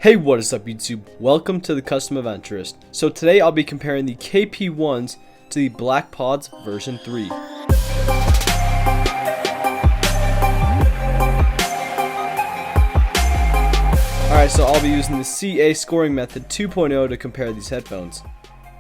Hey, what is up YouTube? Welcome to the Custom Adventurist. So today I'll be comparing the KP1's to the Blvckpods version 3. Alright, so I'll be using the CA scoring method 2.0 to compare these headphones.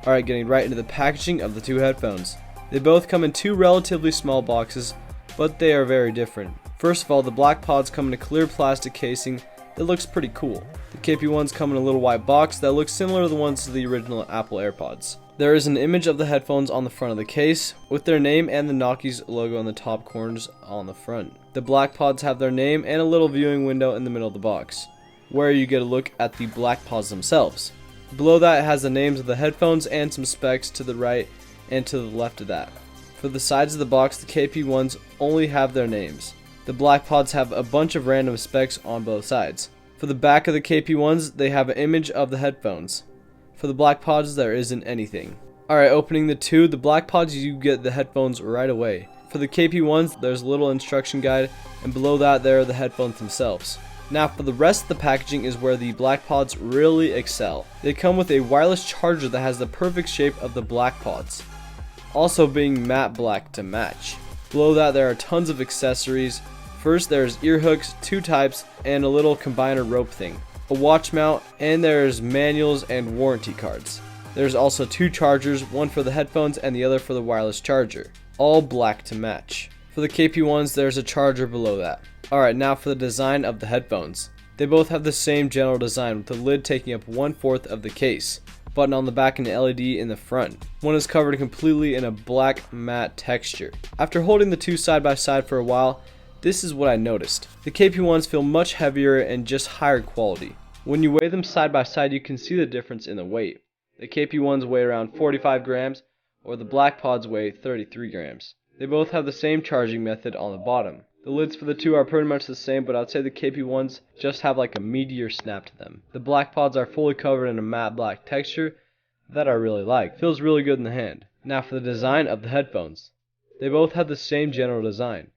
Alright, getting right into the packaging of the two headphones. They both come in two relatively small boxes, but they are very different. First of all, the Blvckpods come in a clear plastic casing that looks pretty cool. The KP1's come in a little white box that looks similar to the ones to the original Apple Airpods. There is an image of the headphones on the front of the case, with their name and the Nockies logo on the top corners on the front. The Blvckpods have their name and a little viewing window in the middle of the box, where you get a look at the Blvckpods themselves. Below that it has the names of the headphones and some specs to the right and to the left of that. For the sides of the box, the KP1's only have their names. The Blvckpods have a bunch of random specs on both sides. For the back of the KP1's, they have an image of the headphones. For the Blvckpods, there isn't anything. Alright, opening the Blvckpods, you get the headphones right away. For the KP1's, there's a little instruction guide, and below that there are the headphones themselves. Now for the rest of the packaging is where the Blvckpods really excel. They come with a wireless charger that has the perfect shape of the Blvckpods, also being matte black to match. Below that there are tons of accessories. First there's ear hooks, two types, and a little combiner rope thing, a watch mount, and there's manuals and warranty cards. There's also two chargers, one for the headphones and the other for the wireless charger, all black to match. For the KP1's, there's a charger below that. Alright, now for the design of the headphones. They both have the same general design, with the lid taking up 1/4 of the case, button on the back and an LED in the front. One is covered completely in a black matte texture. After holding the two side by side for a while, this is what I noticed. The KP1's feel much heavier and just higher quality. When you weigh them side by side, you can see the difference in the weight. The KP1's weigh around 45 grams, or the Blvckpods weigh 33 grams. They both have the same charging method on the bottom. The lids for the two are pretty much the same, but I'd say the KP1's just have like a meteor snap to them. The Blvckpods are fully covered in a matte black texture that I really like. Feels really good in the hand. Now for the design of the headphones. They both have the same general design.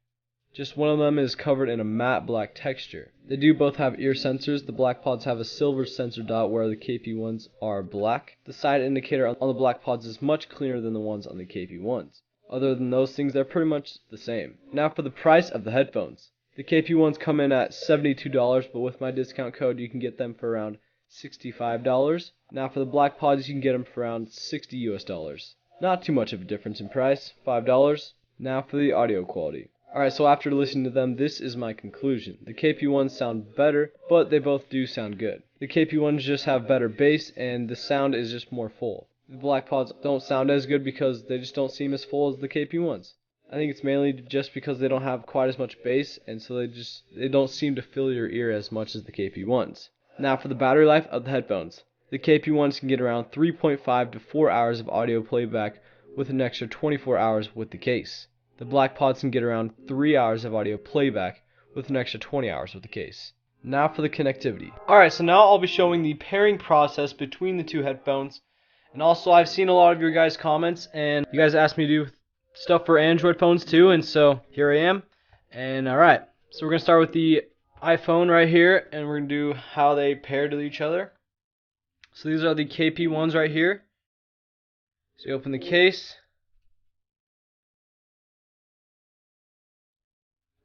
Just one of them is covered in a matte black texture. They do both have ear sensors. The Blvckpods have a silver sensor dot where the KP1's are black. The side indicator on the Blvckpods is much cleaner than the ones on the KP1's. Other than those things, they're pretty much the same. Now for the price of the headphones. The KP1's come in at $72, but with my discount code you can get them for around $65. Now for the Blvckpods, you can get them for around $60 US. Not too much of a difference in price, $5. Now for the audio quality. Alright, so after listening to them, this is my conclusion. The KP1's sound better, but they both do sound good. The KP1's just have better bass, and the sound is just more full. The Blvckpods don't sound as good because they just don't seem as full as the KP1's. I think it's mainly just because they don't have quite as much bass, and so they don't seem to fill your ear as much as the KP1's. Now for the battery life of the headphones. The KP1's can get around 3.5 to 4 hours of audio playback with an extra 24 hours with the case. The Blvckpods can get around 3 hours of audio playback with an extra 20 hours with the case. Now for the connectivity. Alright, so now I'll be showing the pairing process between the two headphones. And also I've seen a lot of your guys' comments, and you guys asked me to do stuff for Android phones too, and so here I am. And alright, so we're going to start with the iPhone right here, and we're going to do how they pair to each other. So these are the KP1's right here. So you open the case.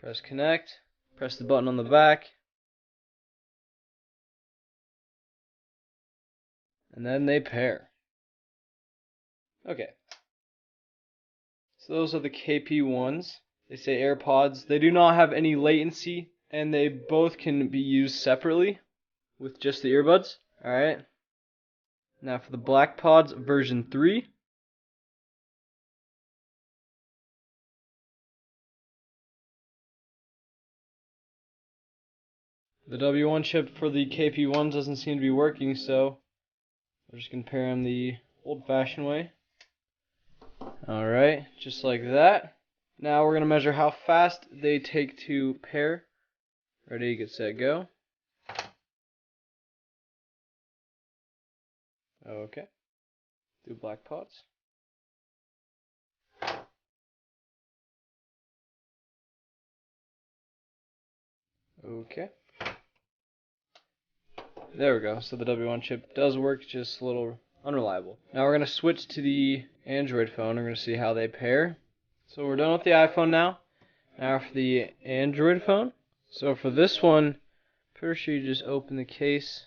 Press connect, press the button on the back, and then they pair. Okay, so those are the KP1's. They say Airpods. They do not have any latency, and they both can be used separately with just the earbuds. Alright, now for the Blvckpods version 3. The W1 chip for the KP1 doesn't seem to be working, so we're just going to pair them the old-fashioned way. Alright, just like that. Now we're going to measure how fast they take to pair. Ready, get set, go. Okay. Do Blvckpods. Okay. There we go. So the W1 chip does work, just a little unreliable. Now we're going to switch to the Android phone. We're going to see how they pair. So we're done with the iPhone now. Now for the Android phone. So for this one, pretty sure you just open the case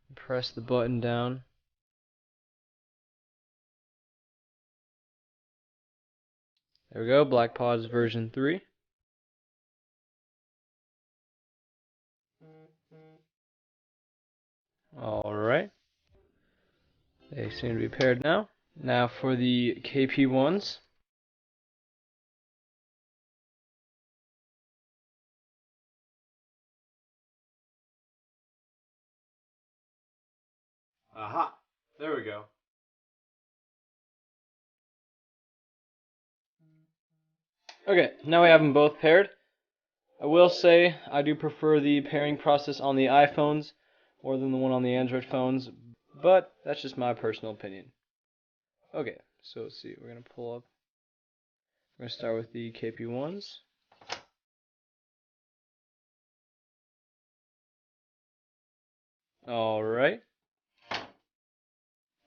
and press the button down. There we go, Blvckpods version 3. Alright. They seem to be paired now. Now for the KP1’s. Aha! There we go. Okay, now we have them both paired. I will say I do prefer the pairing process on the iPhones more than the one on the Android phones, but that's just my personal opinion. Okay, so let's see, we're going to pull up. We're going to start with the KP1’s. Alright.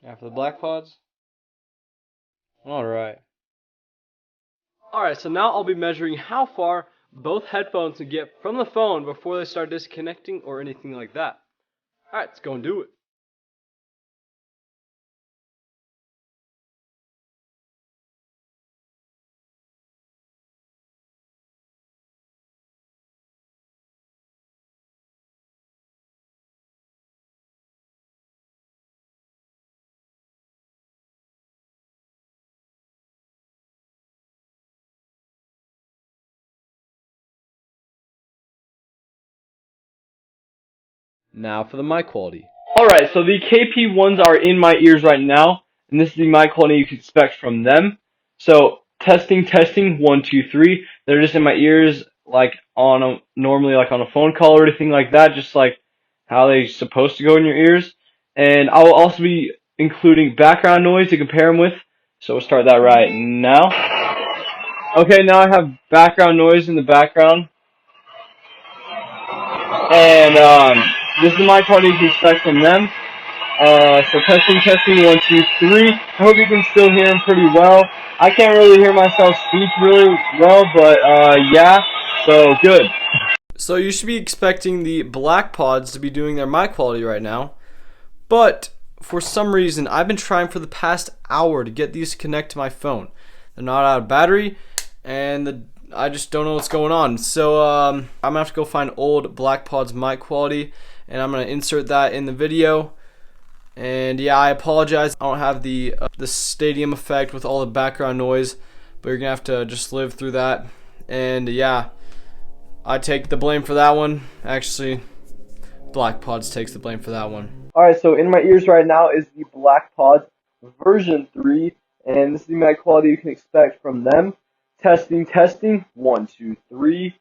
Now for the Blvckpods. Alright. Alright, so now I'll be measuring how far both headphones can get from the phone before they start disconnecting or anything like that. Alright, let's go and do it. Now for the mic quality. Alright, so the KP1’s are in my ears right now, and this is the mic quality you can expect from them. So, testing, 1, 2, 3. They're just in my ears, like normally like on a phone call or anything like that, just like how they're supposed to go in your ears. And I will also be including background noise to compare them with. So we'll start that right now. Okay, now I have background noise in the background. And this is my quality you can expect from them. So testing, 1, 2, 3. I hope you can still hear them pretty well. I can't really hear myself speak really well, but yeah, so good. So you should be expecting the Blvckpods to be doing their mic quality right now, but for some reason I've been trying for the past hour to get these to connect to my phone. They're not out of battery, and I just don't know what's going on. So I'm gonna have to go find old Blvckpods mic quality, and I'm gonna insert that in the video. And yeah, I apologize. I don't have the stadium effect with all the background noise, but you're gonna have to just live through that. And yeah, I take the blame for that one. Actually, Blvckpods takes the blame for that one. Alright, so in my ears right now is the Blvckpods version 3, and this is the mic quality you can expect from them. Testing, 1, 2, 3.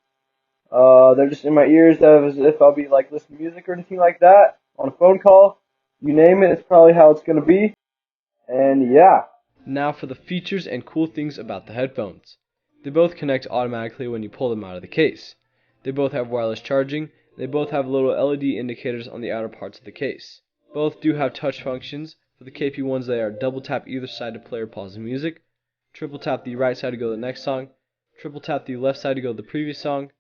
They're just in my ears as if I'll be like listening to music or anything like that on a phone call. You name it, it's probably how it's going to be. And yeah. Now for the features and cool things about the headphones. They both connect automatically when you pull them out of the case. They both have wireless charging. They both have little LED indicators on the outer parts of the case. Both do have touch functions. For the KP1’s, they are double tap either side to play or pause the music, triple tap the right side to go to the next song, triple tap the left side to go to the previous song,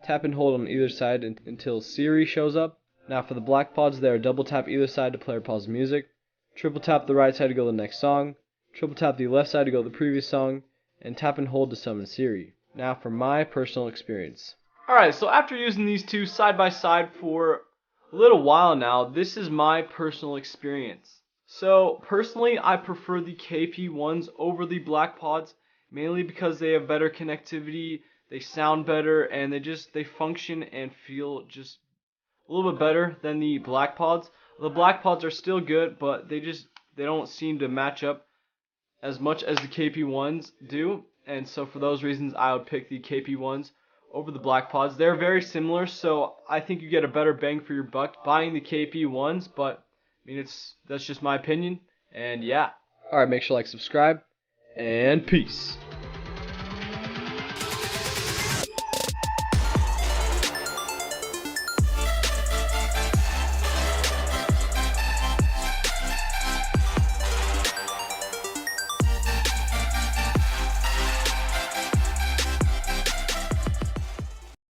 tap and hold on either side until Siri shows up. Now for the Blvckpods, they are double tap either side to play or pause the music, triple tap the right side to go to the next song, triple tap the left side to go to the previous song, and tap and hold to summon Siri. Now for my personal experience. Alright, so after using these two side by side for a little while now, this is my personal experience. So personally, I prefer the KP1’s over the Blvckpods, mainly because they have better connectivity, they sound better, and they function and feel just a little bit better than the Blvckpods. The Blvckpods are still good, but they don't seem to match up as much as the KP1’s do. And so for those reasons, I would pick the KP1’s over the Blvckpods. They're very similar, so I think you get a better bang for your buck buying the KP1’s, but I mean that's just my opinion. And yeah. Alright, make sure to like, subscribe, and peace.